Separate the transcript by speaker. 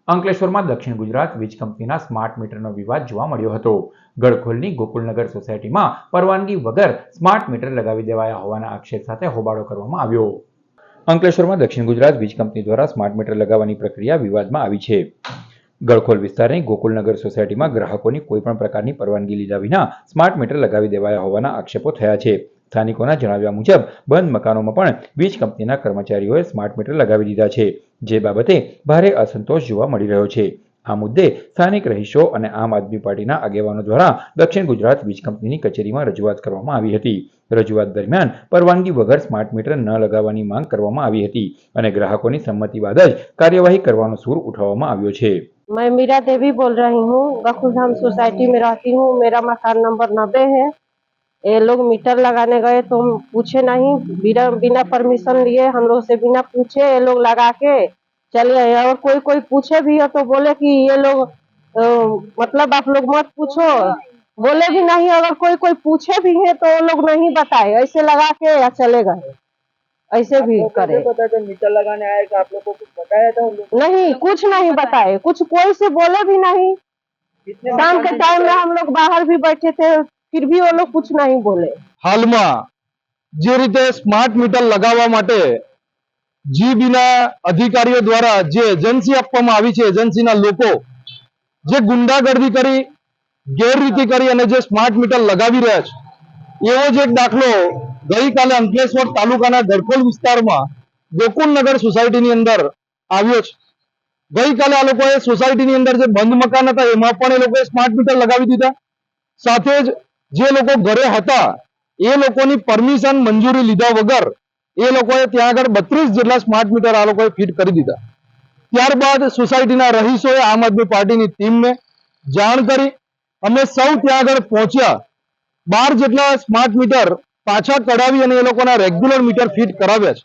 Speaker 1: અંકલેશ્વરમાં દક્ષિણ ગુજરાત વીજ કંપનીના સ્માર્ટ મીટરનો વિવાદ જોવા મળ્યો હતો। ગડખોલની ગોકુલનગર સોસાયટીમાં પરવાનગી વગર સ્માર્ટ મીટર લગાવી દેવાયા હોવાના આક્ષેપ સાથે હોબાળો કરવામાં આવ્યો। અંકલેશ્વરમાં દક્ષિણ ગુજરાત વીજ કંપની દ્વારા સ્માર્ટ મીટર લગાવવાની પ્રક્રિયા વિવાદમાં આવી છે। ગડખોલ વિસ્તારની ગોકુલનગર સોસાયટીમાં ગ્રાહકોની કોઈપણ પ્રકારની પરવાનગી લીધા વિના સ્માર્ટ મીટર લગાવી દેવાયા હોવાના આક્ષેપો થયા છે। સ્થાનિકોના જણાવ્યા મુજબ બંધ મકાનોમાં પણ વીજ કંપનીના કર્મચારીઓએ સ્માર્ટ મીટર લગાવી દીધા છે, જે બાબતે ભારે અસંતોષ જોવા મળી રહ્યો છે। આ મુદ્દે સ્થાનિક રહીશો અને આમ આદમી પાર્ટીના આગેવાનો દ્વારા દક્ષિણ ગુજરાત વીજ કંપનીની કચેરીમાં રજૂઆત કરવામાં આવી હતી। રજૂઆત દરમિયાન પરવાનગી વગર સ્માર્ટ મીટર ન લગાવવાની માંગ કરવામાં આવી હતી અને ગ્રાહકોની સંમતિ બાદ જ કાર્યવાહી કરવાનો સૂર ઉઠાવવામાં આવ્યો છે।
Speaker 2: मैं मीरा देवी बोल रही हूँ। गखुधाम सोसाइटी में रहती हूँ। मेरा मकान नंबर 90 है। ये लोग मीटर लगाने गए तो पूछे नहीं, बिना परमिशन लिए हम लोग से बिना पूछे ये लोग लगा के चले गए। और कोई पूछे भी हो तो बोले कि ये लोग मतलब आप लोग मत पूछो, बोले भी नहीं। अगर कोई पूछे भी है तो वो लोग नहीं बताए, ऐसे लगा के या चले गए। ऐसे भी करे।
Speaker 3: मीटर लगाने आए कि आप लोग को कुछ बताया था?
Speaker 2: नहीं, कुछ नहीं बताए, कुछ कोई से बोले भी नहीं। शाम के टाइम में हम लोग बाहर भी बैठे थे, फिर भी वो लोग कुछ नहीं बोले।
Speaker 4: हाल में जे रीते स्मार्ट मीटर लगावा माटे जीबीना अधिकारीओ द्वारा जे एजेंसी आपवामां आवी छे, एजेंसीना लोको जे गुंडागर्दी करी गैररीति करी अने जे स्मार्ट मीटर लगावी रह्या छे एवो ज एक दाखलो गईकाले अंकलेश्वर तालुकाना गड़खोल विस्तारमां गोकुलनगर सोसायटीनी अंदर આવ્યો છે। ગઈકાલે આ લોકોએ સોસાયટીની અંદર જે બંધ મકાન હતા એમાં પણ એ લોકોએ સ્માર્ટ મીટર લગાવી દીધા। સાથે જ જે લોકો ઘરે હતા એ લોકોની પરમિશન મંજૂરી લીધા વગર એ લોકોએ ત્યાં આગળ 32 જેટલા સ્માર્ટ મીટર આ લોકોએ ફિટ કરી દીધા। ત્યારબાદ સોસાયટીના રહીશોએ આમ આદમી પાર્ટીની ટીમને જાણ કરી અમે સૌ ત્યાં આગળ પહોંચ્યા। 12 જેટલા સ્માર્ટ મીટર પાછા કઢાવી અને એ લોકોના રેગ્યુલર મીટર ફિટ કરાવ્યા છે।